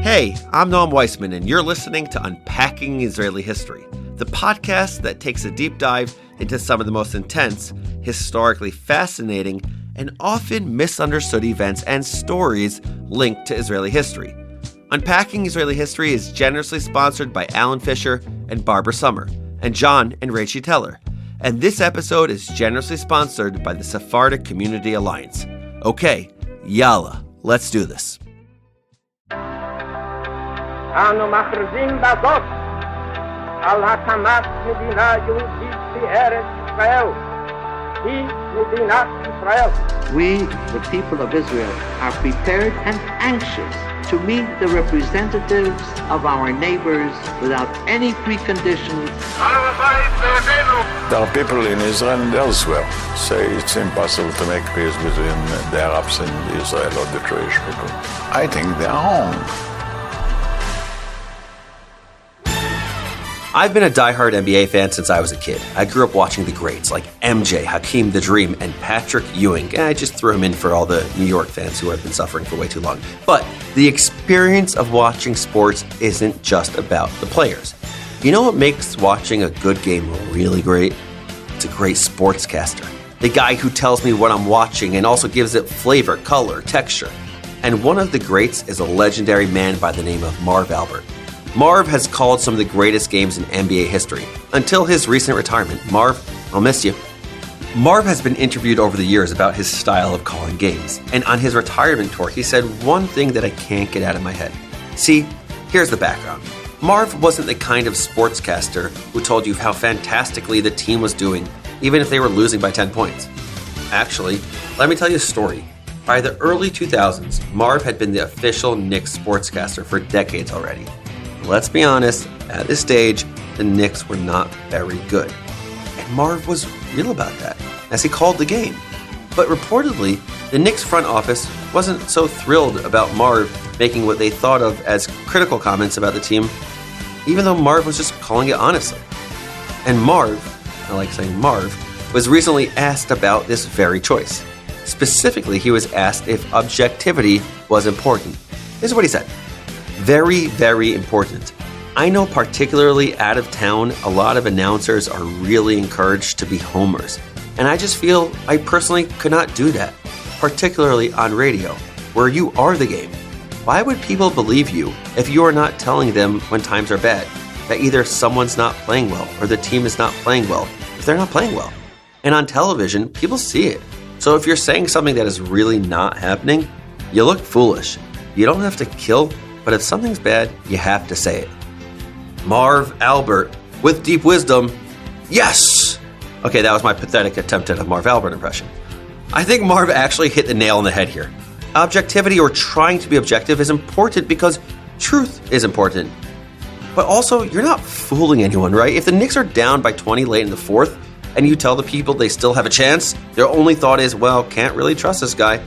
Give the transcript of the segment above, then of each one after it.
Hey, I'm Noam Weissman, and you're listening to Unpacking Israeli History, the podcast that takes a deep dive into some of the most intense, historically fascinating, and often misunderstood events and stories linked to Israeli history. Unpacking Israeli History is generously sponsored by Alan Fisher and Barbara Summer, and John and Rachie Teller. And this episode is generously sponsored by the Sephardic Community Alliance. Okay, yalla, let's do this. אנו מכריזים בזאת על הקמת מדינה יהודית בארץ ישראל. היא מדינת ישראל. We, the people of Israel, are prepared and anxious to meet the representatives of our neighbors without any preconditions. There are people in Israel and elsewhere say it's impossible to make peace between the Arabs and Israel or the Jewish people. I think they are wrong. I've been a diehard NBA fan since I was a kid. I grew up watching the greats like MJ, Hakeem the Dream, and Patrick Ewing. And I just threw him in for all the New York fans who have been suffering for way too long. But the experience of watching sports isn't just about the players. You know what makes watching a good game really great? It's a great sportscaster. The guy who tells me what I'm watching and also gives it flavor, color, texture. And one of the greats is a legendary man by the name of Marv Albert. Marv has called some of the greatest games in NBA history. Until his recent retirement. Marv, I'll miss you. Marv has been interviewed over the years about his style of calling games. And on his retirement tour, he said one thing that I can't get out of my head. See, here's the background. Marv wasn't the kind of sportscaster who told you how fantastically the team was doing, even if they were losing by 10 points. Actually, let me tell you a story. By the early 2000s, Marv had been the official Knicks sportscaster for decades already. Let's be honest, at this stage, the Knicks were not very good. And Marv was real about that, as he called the game. But reportedly, the Knicks front office wasn't so thrilled about Marv making what they thought of as critical comments about the team, even though Marv was just calling it honestly. And Marv, I like saying Marv, was recently asked about this very choice. Specifically, he was asked if objectivity was important. This is what he said. Very, very important. I know particularly out of town, a lot of announcers are really encouraged to be homers. And I just feel I personally could not do that, particularly on radio, where you are the game. Why would people believe you if you are not telling them when times are bad, that either someone's not playing well or the team is not playing well if they're not playing well? And on television, people see it. So if you're saying something that is really not happening, you look foolish. You don't have to kill, but if something's bad, you have to say it. Marv Albert, with deep wisdom, yes! Okay, that was my pathetic attempt at a Marv Albert impression. I think Marv actually hit the nail on the head here. Objectivity, or trying to be objective, is important because truth is important. But also, you're not fooling anyone, right? If the Knicks are down by 20 late in the fourth, and you tell the people they still have a chance, their only thought is, well, can't really trust this guy.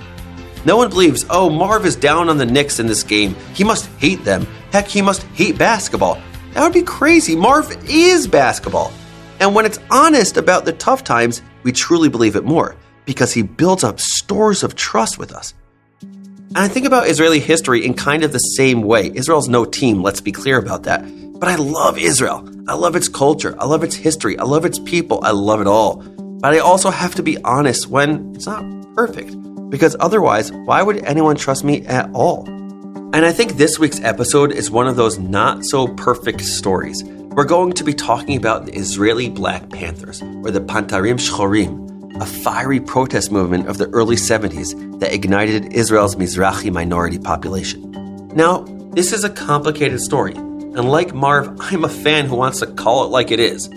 No one believes, oh, Marv is down on the Knicks in this game. He must hate them. Heck, he must hate basketball. That would be crazy. Marv is basketball. And when it's honest about the tough times, we truly believe it more because he builds up stores of trust with us. And I think about Israeli history in kind of the same way. Israel's no team, let's be clear about that. But I love Israel. I love its culture. I love its history. I love its people. I love it all. But I also have to be honest when it's not perfect. Because otherwise, why would anyone trust me at all? And I think this week's episode is one of those not-so-perfect stories. We're going to be talking about the Israeli Black Panthers, or the Pantarim Shchorim, a fiery protest movement of the early 70s that ignited Israel's Mizrahi minority population. Now, this is a complicated story, and like Marv, I'm a fan who wants to call it like it is.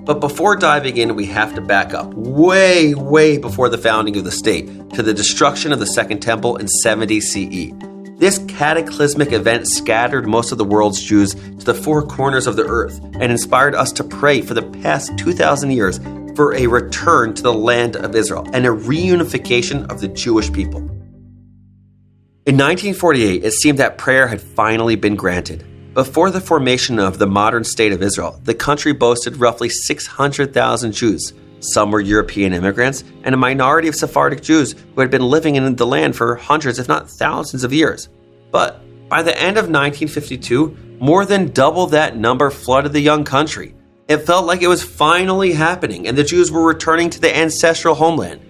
But before diving in, we have to back up way, way before the founding of the state to the destruction of the Second Temple in 70 CE. This cataclysmic event scattered most of the world's Jews to the four corners of the earth and inspired us to pray for the past 2,000 years for a return to the land of Israel and a reunification of the Jewish people. In 1948, it seemed that prayer had finally been granted. Before the formation of the modern state of Israel, the country boasted roughly 600,000 Jews. Some were European immigrants, and a minority of Sephardic Jews who had been living in the land for hundreds, if not thousands of years. But By the end of 1952, more than double that number flooded the young country. It felt like it was finally happening, and the Jews were returning to the ancestral homeland.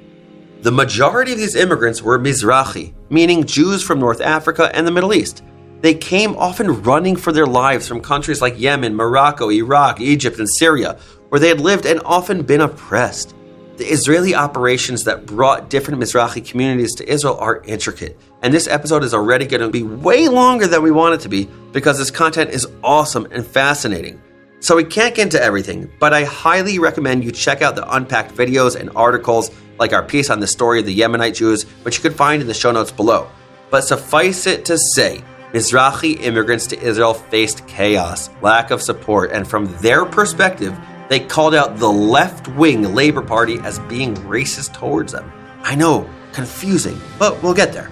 The majority of these immigrants were Mizrahi, meaning Jews from North Africa and the Middle East. They came often running for their lives from countries like Yemen, Morocco, Iraq, Egypt, and Syria, where they had lived and often been oppressed. The Israeli operations that brought different Mizrahi communities to Israel are intricate, and this episode is already going to be way longer than we want it to be because this content is awesome and fascinating. So we can't get into everything, but I highly recommend you check out the unpacked videos and articles like our piece on the story of the Yemenite Jews, which you can find in the show notes below. But suffice it to say, Mizrahi immigrants to Israel faced chaos, lack of support, and from their perspective, they called out the left-wing Labor Party as being racist towards them. I know, confusing, but we'll get there.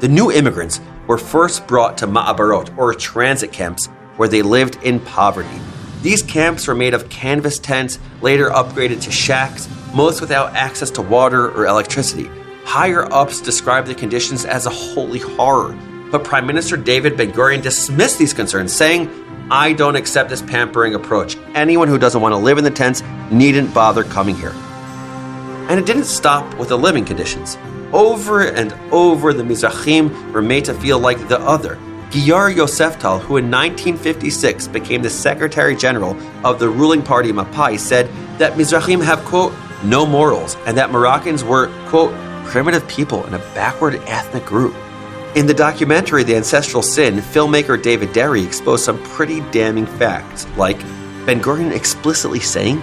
The new immigrants were first brought to ma'abarot, or transit camps, where they lived in poverty. These camps were made of canvas tents, later upgraded to shacks, most without access to water or electricity. Higher-ups described the conditions as a holy horror, but Prime Minister David Ben-Gurion dismissed these concerns, saying, "I don't accept this pampering approach. Anyone who doesn't want to live in the tents needn't bother coming here." And it didn't stop with the living conditions. Over and over, the Mizrahim were made to feel like the other. Giyar Yoseftal, who in 1956 became the Secretary General of the ruling party Mapai, said that Mizrahim have, quote, no morals, and that Moroccans were, quote, primitive people and a backward ethnic group. In the documentary The Ancestral Sin, filmmaker David Derry exposed some pretty damning facts, like Ben-Gurion explicitly saying,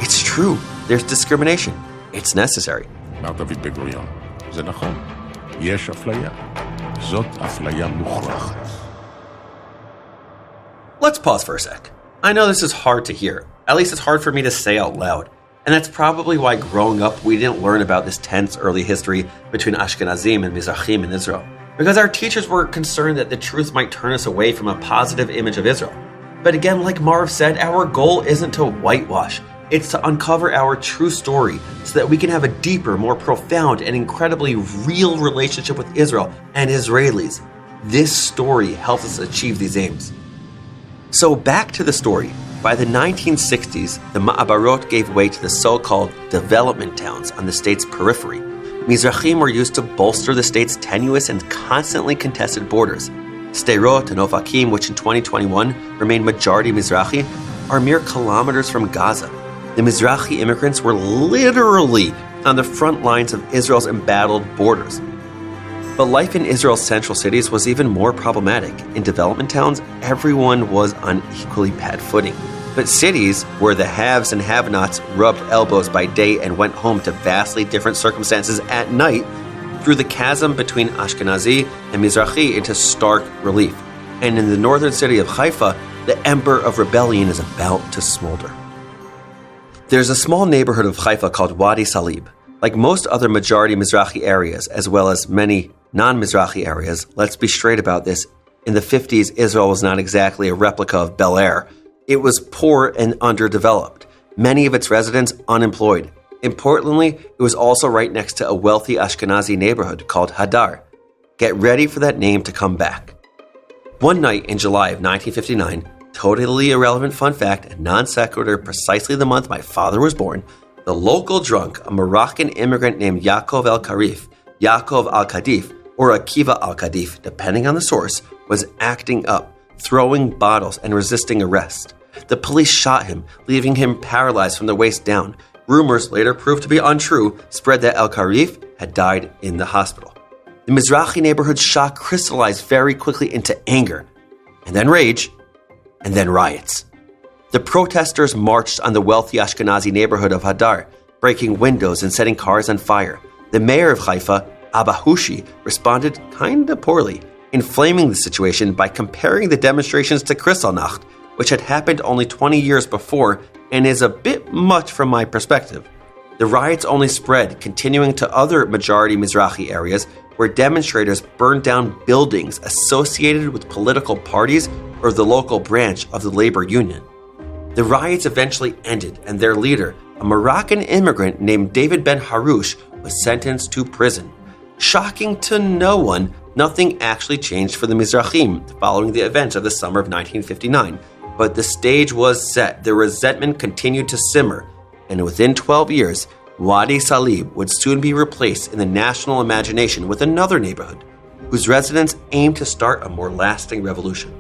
"It's true, there's discrimination. It's necessary." אמר דוד בן-גוריון, זה נכון, יש אפליה. זאת אפליה מוכרחת. Let's pause for a sec. I know this is hard to hear. At least it's hard for me to say out loud. And that's probably why growing up we didn't learn about this tense early history between Ashkenazim and Mizrahim in Israel. Because our teachers were concerned that the truth might turn us away from a positive image of Israel. But again, like Marv said, our goal isn't to whitewash. It's to uncover our true story so that we can have a deeper, more profound, and incredibly real relationship with Israel and Israelis. This story helps us achieve these aims. So back to the story. By the 1960s, the Ma'abarot gave way to the so-called development towns on the state's periphery. Mizrahim were used to bolster the state's tenuous and constantly contested borders. Sderot and Ofakim, which in 2021 remained majority Mizrahi, are mere kilometers from Gaza. The Mizrahi immigrants were literally on the front lines of Israel's embattled borders. But life in Israel's central cities was even more problematic. In development towns, everyone was on equally bad footing. But cities, where the haves and have-nots rubbed elbows by day and went home to vastly different circumstances at night, threw the chasm between Ashkenazi and Mizrahi into stark relief. And in the northern city of Haifa, the ember of rebellion is about to smolder. There's a small neighborhood of Haifa called Wadi Salib. Like most other majority Mizrahi areas, as well as many non-Mizrahi areas, let's be straight about this. In the 50s, Israel was not exactly a replica of Bel Air. It was poor and underdeveloped. Many of its residents unemployed. Importantly, it was also right next to a wealthy Ashkenazi neighborhood called Hadar. Get ready for that name to come back. One night in July of 1959, totally irrelevant fun fact and non sequitur precisely the month my father was born, the local drunk, a Moroccan immigrant named Yaakov El-Karif, Yaakov Al-Kadif, or Akiva Al-Kadif, depending on the source, was acting up, throwing bottles and resisting arrest. The police shot him, leaving him paralyzed from the waist down. Rumors, later proved to be untrue, spread that El-Karif had died in the hospital. The Mizrahi neighborhood's shock crystallized very quickly into anger, and then rage, and then riots. The protesters marched on the wealthy Ashkenazi neighborhood of Hadar, breaking windows and setting cars on fire. The mayor of Haifa, Abba Hushi, responded kinda poorly, inflaming the situation by comparing the demonstrations to Kristallnacht, which had happened only 20 years before and is a bit much from my perspective. The riots only spread, continuing to other majority Mizrahi areas where demonstrators burned down buildings associated with political parties or the local branch of the labor union. The riots eventually ended, and their leader, a Moroccan immigrant named David Ben Harouche, was sentenced to prison. Shocking to no one, Nothing actually changed for the Mizrahim following the events of the summer of 1959, but the stage was set, the resentment continued to simmer, and within 12 years, Wadi Salib would soon be replaced in the national imagination with another neighborhood, whose residents aimed to start a more lasting revolution.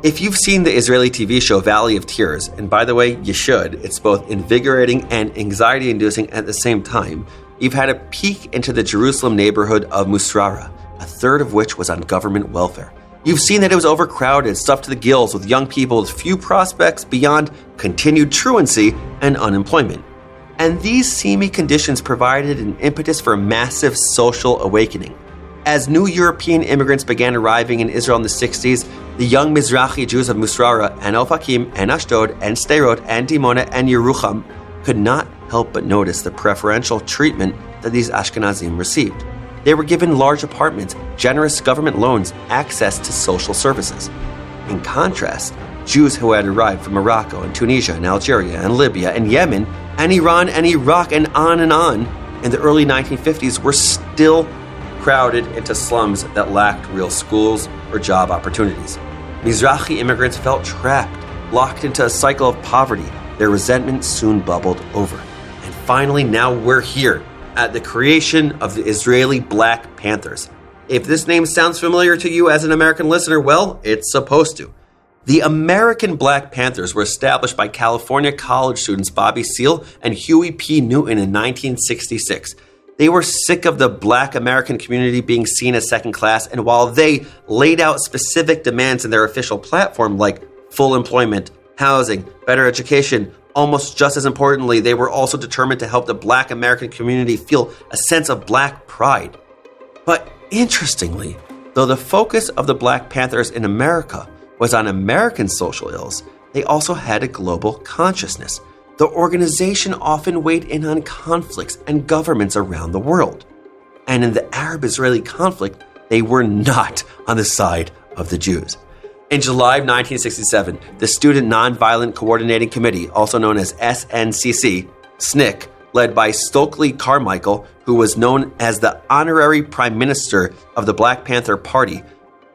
If you've seen the Israeli TV show Valley of Tears, and by the way, you should, it's both invigorating and anxiety-inducing at the same time, you've had a peek into the Jerusalem neighborhood of Musrara, a third of which was on government welfare. You've seen that it was overcrowded, stuffed to the gills with young people with few prospects beyond continued truancy and unemployment. And these seamy conditions provided an impetus for a massive social awakening. As new European immigrants began arriving in Israel in the 60s, the young Mizrahi Jews of Musrara and Ofakim and Ashdod and Sderot and Dimona and Yerucham could not help but notice the preferential treatment that these Ashkenazim received. They were given large apartments, generous government loans, access to social services. In contrast, Jews who had arrived from Morocco and Tunisia and Algeria and Libya and Yemen and Iran and Iraq and on in the early 1950s were still crowded into slums that lacked real schools or job opportunities. Mizrahi immigrants felt trapped, locked into a cycle of poverty. Their resentment soon bubbled over. And finally, now we're here at the creation of the Israeli Black Panthers. If this name sounds familiar to you as an American listener, well, it's supposed to. The American Black Panthers were established by California college students Bobby Seale and Huey P. Newton in 1966. They were sick of the Black American community being seen as second class, and while they laid out specific demands in their official platform like full employment, housing, better education, almost just as importantly, they were also determined to help the Black American community feel a sense of Black pride. But interestingly, though the focus of the Black Panthers in America was on American social ills, they also had a global consciousness. The organization often weighed in on conflicts and governments around the world. And in the Arab-Israeli conflict, they were not on the side of the Jews. In July of 1967, the Student Nonviolent Coordinating Committee, also known as SNCC, SNCC, led by Stokely Carmichael, who was known as the honorary prime minister of the Black Panther Party,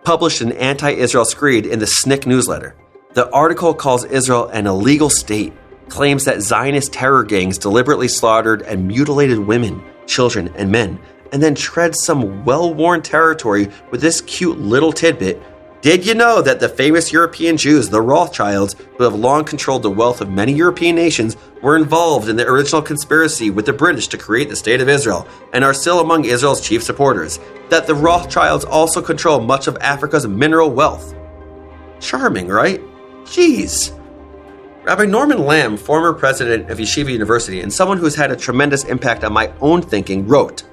published an anti-Israel screed in the SNCC newsletter. The article calls Israel an illegal state, claims that Zionist terror gangs deliberately slaughtered and mutilated women, children, and men, and then treads some well-worn territory with this cute little tidbit. Did you know that the famous European Jews, the Rothschilds, who have long controlled the wealth of many European nations, were involved in the original conspiracy with the British to create the State of Israel, and are still among Israel's chief supporters? That the Rothschilds also control much of Africa's mineral wealth? Charming, right? Jeez. Rabbi Norman Lamb, former president of Yeshiva University and someone who's had a tremendous impact on my own thinking, wrote,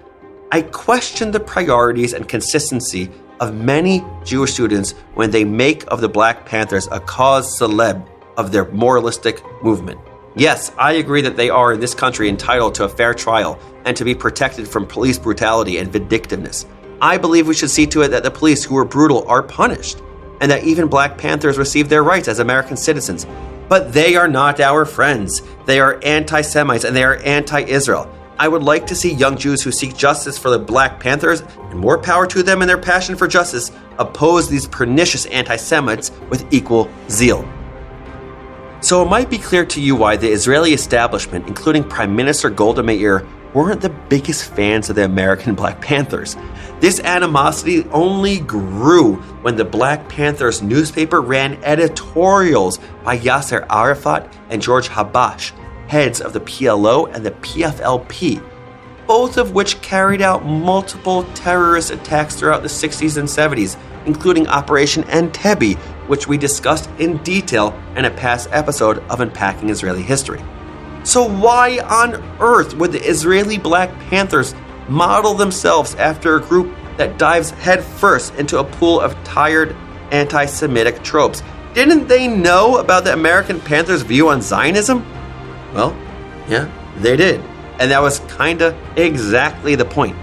"I question the priorities and consistency of many Jewish students when they make of the Black Panthers a cause célèbre of their moralistic movement. Yes, I agree that they are in this country entitled to a fair trial and to be protected from police brutality and vindictiveness. I believe we should see to it that the police who are brutal are punished, and that even Black Panthers receive their rights as American citizens. But they are not our friends. They are anti-Semites and they are anti-Israel. I would like to see young Jews who seek justice for the Black Panthers, and more power to them in their passion for justice, oppose these pernicious anti-Semites with equal zeal." So it might be clear to you why the Israeli establishment, including Prime Minister Golda Meir, weren't the biggest fans of the American Black Panthers. This animosity only grew when the Black Panthers newspaper ran editorials by Yasser Arafat and George Habash, heads of the PLO and the PFLP, both of which carried out multiple terrorist attacks throughout the 60s and 70s, including Operation Entebbe, which we discussed in detail in a past episode of Unpacking Israeli History. So why on earth would the Israeli Black Panthers model themselves after a group that dives headfirst into a pool of tired anti-Semitic tropes? Didn't they know about the American Panthers' view on Zionism? Well, yeah, they did. And that was kinda exactly the point.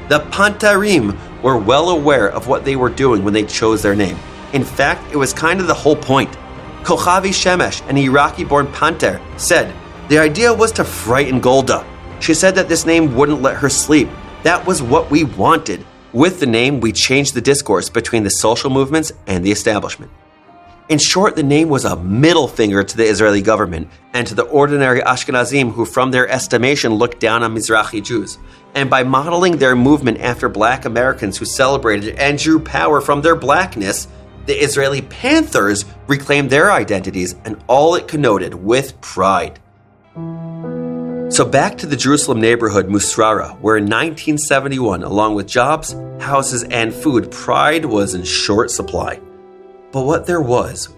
The Pantarim were well aware of what they were doing when they chose their name. In fact, it was kind of the whole point. Kochavi Shemesh, an Iraqi-born Panther, said, "The idea was to frighten Golda. She said that this name wouldn't let her sleep. That was what we wanted. With the name, we changed the discourse between the social movements and the establishment. In short, the name was a middle finger to the Israeli government and to the ordinary Ashkenazim who, from their estimation, looked down on Mizrahi Jews. And by modeling their movement after black Americans who celebrated and drew power from their blackness, the Israeli Panthers reclaimed their identities and all it connoted with pride. So back to the Jerusalem neighborhood Mizrahi, where in 1971, along with jobs, houses, and food, pride was in short supply. But what there was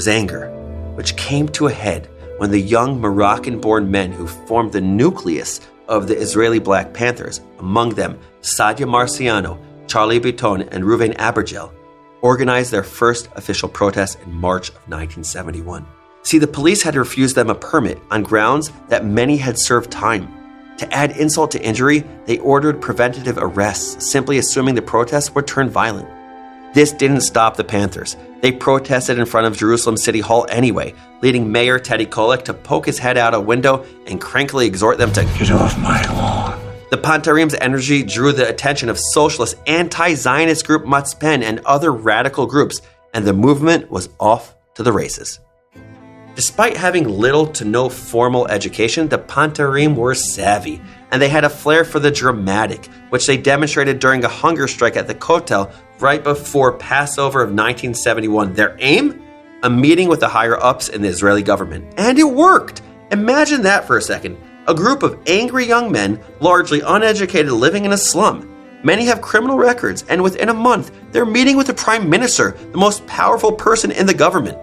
anger, which came to a head when the young Moroccan-born men who formed the nucleus of the Israeli Black Panthers, among them Sadia Marciano, Charlie Biton, and Reuven Abergel, organized their first official protest in March of 1971. See, the police had refused them a permit on grounds that many had served time. To add insult to injury, they ordered preventative arrests, simply assuming the protests would turn violent. This didn't stop the Panthers. They protested in front of Jerusalem City Hall anyway, leading Mayor Teddy Kollek to poke his head out a window and crankily exhort them to get off my lawn. The Pantarim's energy drew the attention of socialist anti-Zionist group Matzpen and other radical groups, and the movement was off to the races. Despite having little to no formal education, the Pantarim were savvy, and they had a flair for the dramatic, which they demonstrated during a hunger strike at the Kotel right before Passover of 1971. Their aim? A meeting with the higher-ups in the Israeli government. And it worked! Imagine that for a second. A group of angry young men, largely uneducated, living in a slum. Many have criminal records, and within a month, they're meeting with the Prime Minister, the most powerful person in the government.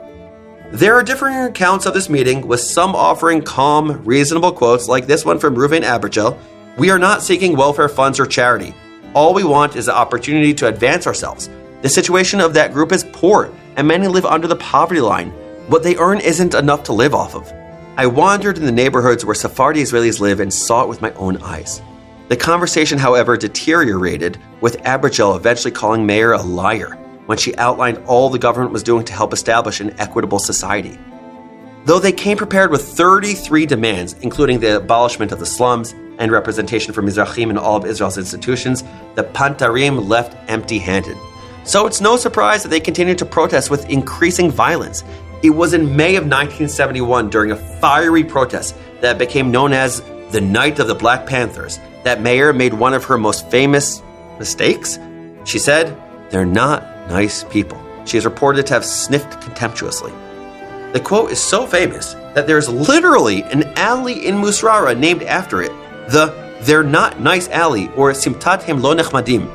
There are differing accounts of this meeting, with some offering calm, reasonable quotes like this one from Reuven Abergel: "We are not seeking welfare funds or charity. All we want is the opportunity to advance ourselves. The situation of that group is poor, and many live under the poverty line. What they earn isn't enough to live off of." I wandered in the neighborhoods where Sephardi Israelis live and saw it with my own eyes. The conversation, however, deteriorated, with Abergel eventually calling Mayor a liar when she outlined all the government was doing to help establish an equitable society. Though they came prepared with 33 demands, including the abolishment of the slums and representation for Mizrahim in all of Israel's institutions, the Pantarim left empty-handed. So it's no surprise that they continued to protest with increasing violence. It was in May of 1971, during a fiery protest that became known as the Night of the Black Panthers, that Mayor made one of her most famous mistakes. She said, "They're not nice people." She is reported to have sniffed contemptuously. The quote is so famous that there's literally an alley in Mizrahi named after it, the "They're Not Nice Alley," or Simtat Hem Lo Nechmadim.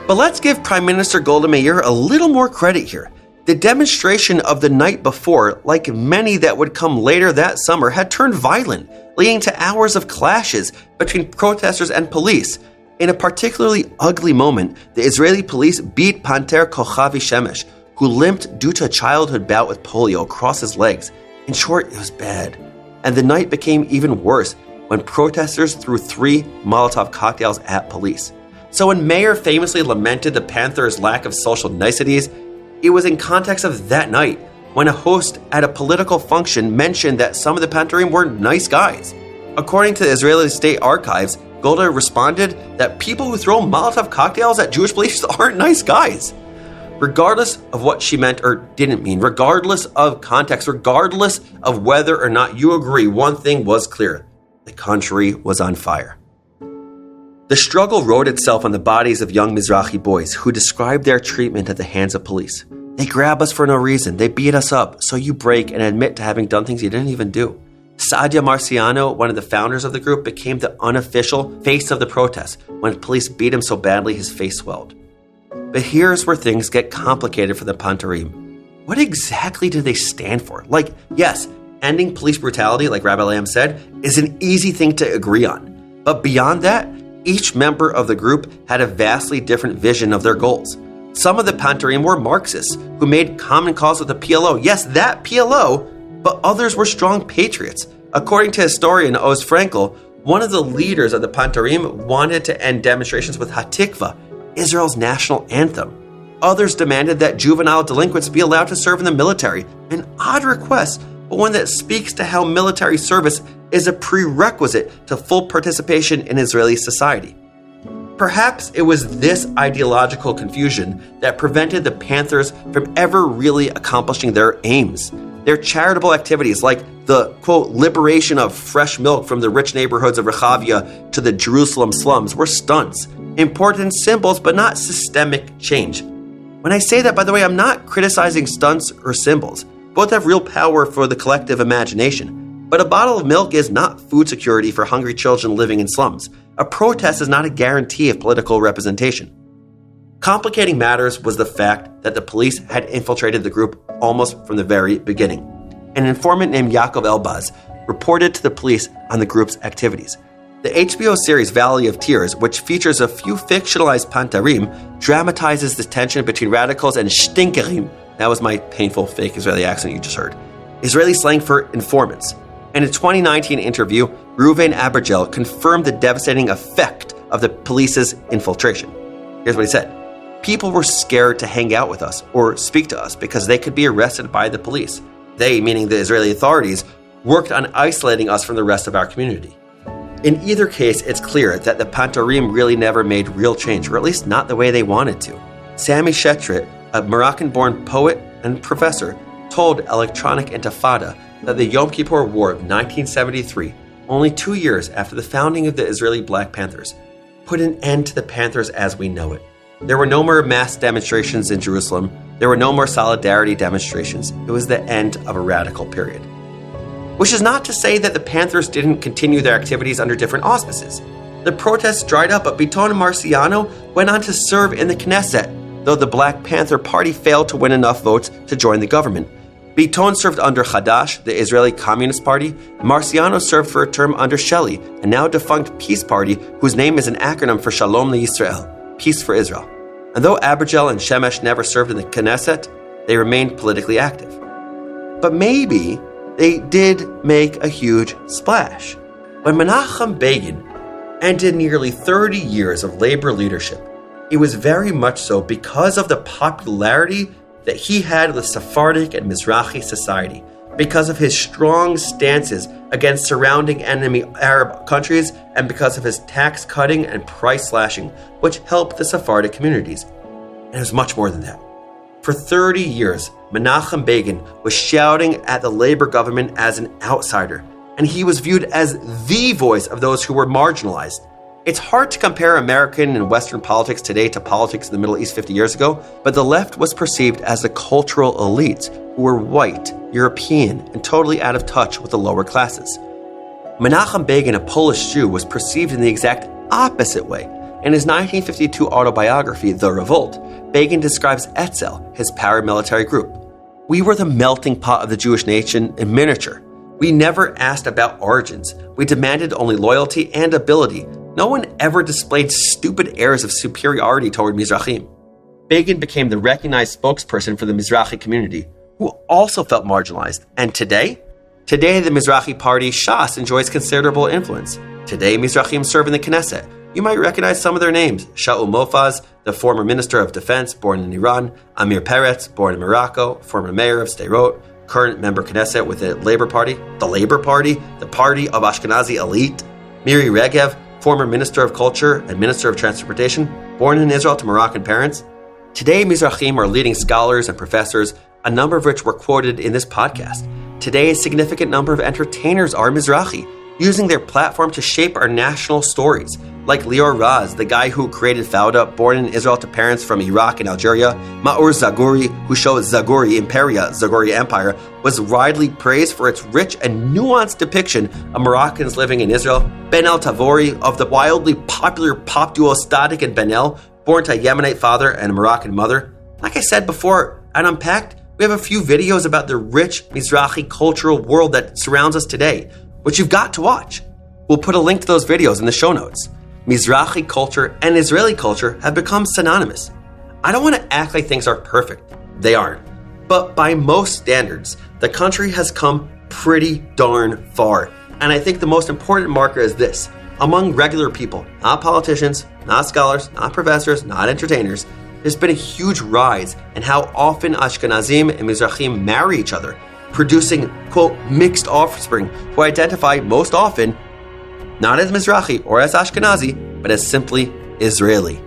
But let's give Prime Minister Golda Meir a little more credit here. The demonstration of the night before, like many that would come later that summer, had turned violent, leading to hours of clashes between protesters and police. In a particularly ugly moment, the Israeli police beat Panter Kochavi Shemesh, who limped due to a childhood bout with polio across his legs. In short, it was bad. And the night became even worse when protesters threw 3 Molotov cocktails at police. So when Mayor famously lamented the Panthers' lack of social niceties, it was in context of that night, when a host at a political function mentioned that some of the Pantarim were nice guys. According to the Israeli State Archives, Golda responded that people who throw Molotov cocktails at Jewish police aren't nice guys. Regardless of what she meant or didn't mean, regardless of context, regardless of whether or not you agree, one thing was clear: the country was on fire. The struggle wrote itself on the bodies of young Mizrahi boys who described their treatment at the hands of police. "They grab us for no reason. They beat us up, so you break and admit to having done things you didn't even do." Sadia Marciano, one of the founders of the group, became the unofficial face of the protest when police beat him so badly his face swelled. But here's where things get complicated for the Pantarim. What exactly do they stand for? Like, yes, ending police brutality, like Rabbi Lamb said, is an easy thing to agree on. But beyond that, each member of the group had a vastly different vision of their goals. Some of the Pantarim were Marxists who made common cause with the PLO. Yes, that PLO, but others were strong patriots. According to historian Oz Frankel, one of the leaders of the Pantarim wanted to end demonstrations with Hatikva, Israel's national anthem. Others demanded that juvenile delinquents be allowed to serve in the military, an odd request, but one that speaks to how military service is a prerequisite to full participation in Israeli society. Perhaps it was this ideological confusion that prevented the Panthers from ever really accomplishing their aims. Their charitable activities, like the, quote, liberation of fresh milk from the rich neighborhoods of Rehavia to the Jerusalem slums, were stunts, important symbols, but not systemic change. When I say that, by the way, I'm not criticizing stunts or symbols. Both have real power for the collective imagination. But a bottle of milk is not food security for hungry children living in slums. A protest is not a guarantee of political representation. Complicating matters was the fact that the police had infiltrated the group almost from the very beginning. An informant named Yaakov Elbaz reported to the police on the group's activities. The HBO series Valley of Tears, which features a few fictionalized pantarim, dramatizes the tension between radicals and stinkerim. That was my painful fake Israeli accent you just heard. Israeli slang for informants. In a 2019 interview, Reuven Abergel confirmed the devastating effect of the police's infiltration. Here's what he said. People were scared to hang out with us or speak to us because they could be arrested by the police. They, meaning the Israeli authorities, worked on isolating us from the rest of our community. In either case, it's clear that the Pantarim really never made real change, or at least not the way they wanted to. Sami Shetrit, a Moroccan-born poet and professor, told Electronic Intifada that the Yom Kippur War of 1973, only 2 years after the founding of the Israeli Black Panthers, put an end to the Panthers as we know it. There were no more mass demonstrations in Jerusalem. There were no more solidarity demonstrations. It was the end of a radical period. Which is not to say that the Panthers didn't continue their activities under different auspices. The protests dried up, but Biton and Marciano went on to serve in the Knesset, though the Black Panther Party failed to win enough votes to join the government. Biton served under Hadash, the Israeli Communist Party. Marciano served for a term under Shelley, a now defunct Peace Party whose name is an acronym for Shalom LeYisrael, Peace for Israel. And though Abergel and Shemesh never served in the Knesset, they remained politically active. But maybe they did make a huge splash. When Menachem Begin ended nearly 30 years of labor leadership, it was very much so because of the popularity that he had with Sephardic and Mizrahi society, because of his strong stances against surrounding enemy Arab countries, and because of his tax cutting and price slashing, which helped the Sephardic communities. And it was much more than that. For 30 years, Menachem Begin was shouting at the labor government as an outsider, and he was viewed as the voice of those who were marginalized. It's hard to compare American and Western politics today to politics in the Middle East 50 years ago, but the left was perceived as the cultural elites who were white, European, and totally out of touch with the lower classes. Menachem Begin, a Polish Jew, was perceived in the exact opposite way. In his 1952 autobiography, The Revolt, Begin describes Etzel, his paramilitary group. We were the melting pot of the Jewish nation in miniature. We never asked about origins. We demanded only loyalty and ability. No one ever displayed stupid airs of superiority toward Mizrahim. Begin became the recognized spokesperson for the Mizrahi community, who also felt marginalized. And today the Mizrahi party, Shas, enjoys considerable influence. Today, Mizrahim serve in the Knesset. You might recognize some of their names. Shaul Mofaz, the former Minister of Defense, born in Iran. Amir Peretz, born in Morocco, former mayor of Sderot, current member Knesset with the Labour Party, the party of Ashkenazi elite. Miri Regev, former Minister of Culture and Minister of Transportation, born in Israel to Moroccan parents. Today, Mizrahim are leading scholars and professors, a number of which were quoted in this podcast. Today, a significant number of entertainers are Mizrahi, using their platform to shape our national stories, like Lior Raz, the guy who created Fauda, born in Israel to parents from Iraq and Algeria. Maor Zaguri, who showed Zaguri Imperia, Zaguri Empire, was widely praised for its rich and nuanced depiction of Moroccans living in Israel. Ben El Tavori, of the wildly popular pop duo Static and Ben El, born to a Yemenite father and a Moroccan mother. Like I said before, at Unpacked, we have a few videos about the rich Mizrahi cultural world that surrounds us today, which you've got to watch. We'll put a link to those videos in the show notes. Mizrahi culture and Israeli culture have become synonymous. I don't want to act like things are perfect. They aren't. But by most standards, the country has come pretty darn far. And I think the most important marker is this. Among regular people, not politicians, not scholars, not professors, not entertainers, there's been a huge rise in how often Ashkenazim and Mizrahim marry each other, producing, quote, mixed offspring who identify most often not as Mizrahi or as Ashkenazi, but as simply Israeli.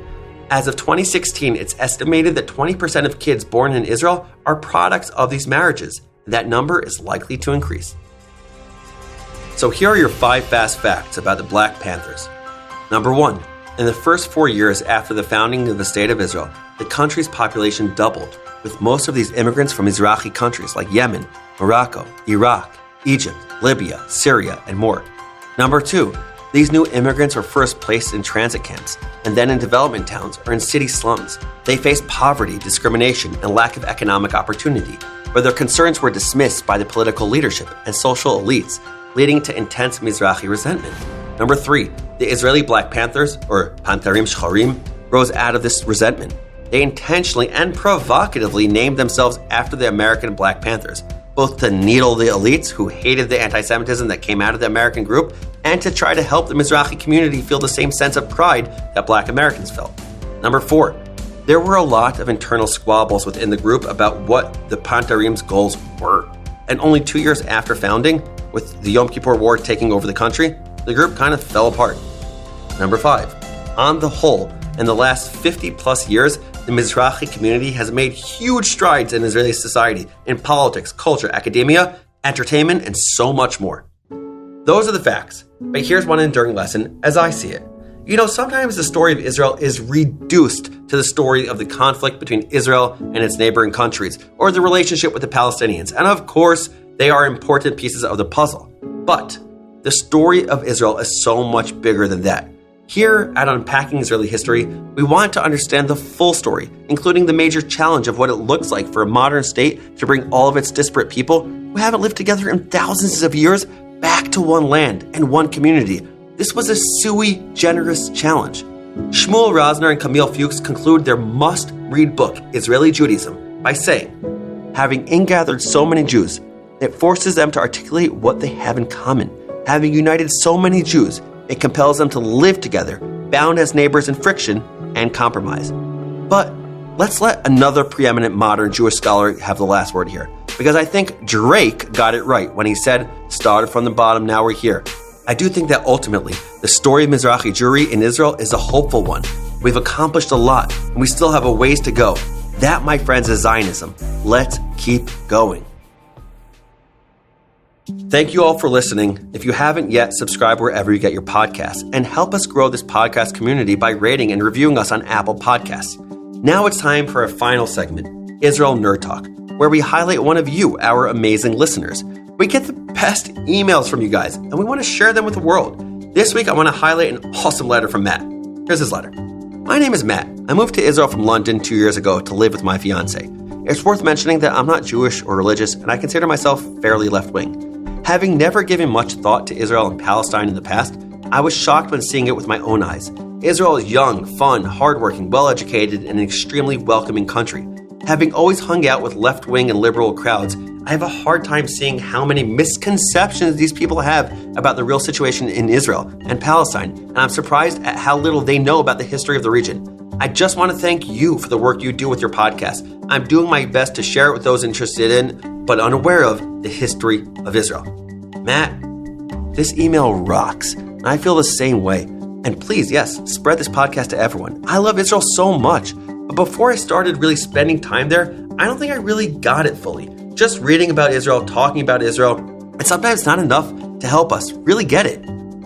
As of 2016, it's estimated that 20% of kids born in Israel are products of these marriages. That number is likely to increase. So here are your 5 fast facts about the Black Panthers. Number 1. In the first 4 years after the founding of the State of Israel, the country's population doubled, with most of these immigrants from Mizrahi countries like Yemen, Morocco, Iraq, Egypt, Libya, Syria, and more. Number 2. These new immigrants were first placed in transit camps, and then in development towns or in city slums. They faced poverty, discrimination, and lack of economic opportunity, where their concerns were dismissed by the political leadership and social elites, leading to intense Mizrahi resentment. Number 3. The Israeli Black Panthers, or Panterim Shcharim, rose out of this resentment. They intentionally and provocatively named themselves after the American Black Panthers, both to needle the elites who hated the anti-Semitism that came out of the American group, and to try to help the Mizrahi community feel the same sense of pride that Black Americans felt. Number 4. There were a lot of internal squabbles within the group about what the Panterim's goals were. And only 2 years after founding, with the Yom Kippur War taking over the country, the group kind of fell apart. Number 5. On the whole, in the last 50 plus years, the Mizrahi community has made huge strides in Israeli society, in politics, culture, academia, entertainment, and so much more. Those are the facts, but here's one enduring lesson as I see it. You know, sometimes the story of Israel is reduced to the story of the conflict between Israel and its neighboring countries, or the relationship with the Palestinians, and of course, they are important pieces of the puzzle. But the story of Israel is so much bigger than that. Here at Unpacking Israeli History, we want to understand the full story, including the major challenge of what it looks like for a modern state to bring all of its disparate people who haven't lived together in thousands of years back to one land and one community. This was a sui generis challenge. Shmuel Rosner and Camille Fuchs conclude their must-read book, Israeli Judaism, by saying, having ingathered so many Jews, it forces them to articulate what they have in common. Having united so many Jews, it compels them to live together, bound as neighbors in friction and compromise. But let's let another preeminent modern Jewish scholar have the last word here, because I think Drake got it right when he said, started from the bottom, now we're here. I do think that ultimately, the story of Mizrahi Jewry in Israel is a hopeful one. We've accomplished a lot, and we still have a ways to go. That, my friends, is Zionism. Let's keep going. Thank you all for listening. If you haven't yet, subscribe wherever you get your podcasts and help us grow this podcast community by rating and reviewing us on Apple Podcasts. Now it's time for a final segment, Israel Nerd Talk, where we highlight one of you, our amazing listeners. We get the best emails from you guys, and we want to share them with the world. This week, I want to highlight an awesome letter from Matt. Here's his letter. My name is Matt. I moved to Israel from London 2 years ago to live with my fiance. It's worth mentioning that I'm not Jewish or religious, and I consider myself fairly left-wing. Having never given much thought to Israel and Palestine in the past, I was shocked when seeing it with my own eyes. Israel is young, fun, hardworking, well-educated, and an extremely welcoming country. Having always hung out with left-wing and liberal crowds, I have a hard time seeing how many misconceptions these people have about the real situation in Israel and Palestine, and I'm surprised at how little they know about the history of the region. I just want to thank you for the work you do with your podcast. I'm doing my best to share it with those interested in, but unaware of, the history of Israel. Matt, this email rocks, and I feel the same way. And please, yes, spread this podcast to everyone. I love Israel so much, but before I started really spending time there, I don't think I really got it fully. Just reading about Israel, talking about Israel, and sometimes not enough to help us really get it.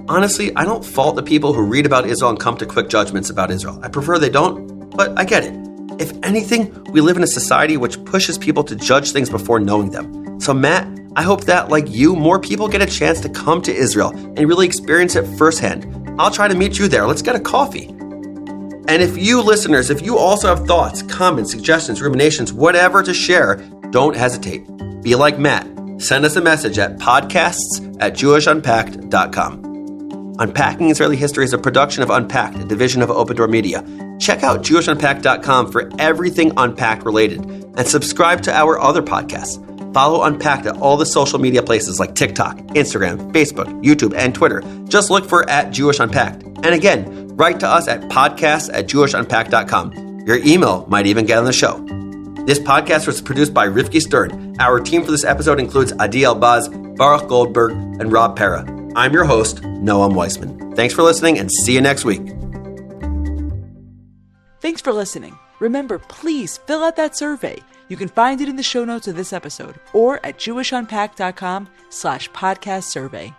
Honestly, I don't fault the people who read about Israel and come to quick judgments about Israel. I prefer they don't, but I get it. If anything, we live in a society which pushes people to judge things before knowing them. So Matt, I hope that, like you, more people get a chance to come to Israel and really experience it firsthand. I'll try to meet you there. Let's get a coffee. And if you listeners, if you also have thoughts, comments, suggestions, ruminations, whatever to share, don't hesitate. Be like Matt. Send us a message at podcasts@jewishunpacked.com. Unpacking Israeli History is a production of Unpacked, a division of Open Door Media. Check out jewishunpacked.com for everything Unpacked related, and subscribe to our other podcasts. Follow Unpacked at all the social media places like TikTok, Instagram, Facebook, YouTube, and Twitter. Just look for @JewishUnpacked. And again, write to us at podcasts@jewishunpacked.com. Your email might even get on the show. This podcast was produced by Rivki Stern. Our team for this episode includes Adi Elbaz, Baruch Goldberg, and Rob Pera. I'm your host, Noam Weissman. Thanks for listening, and see you next week. Thanks for listening. Remember, please fill out that survey. You can find it in the show notes of this episode or at jewishunpacked.com/podcast survey.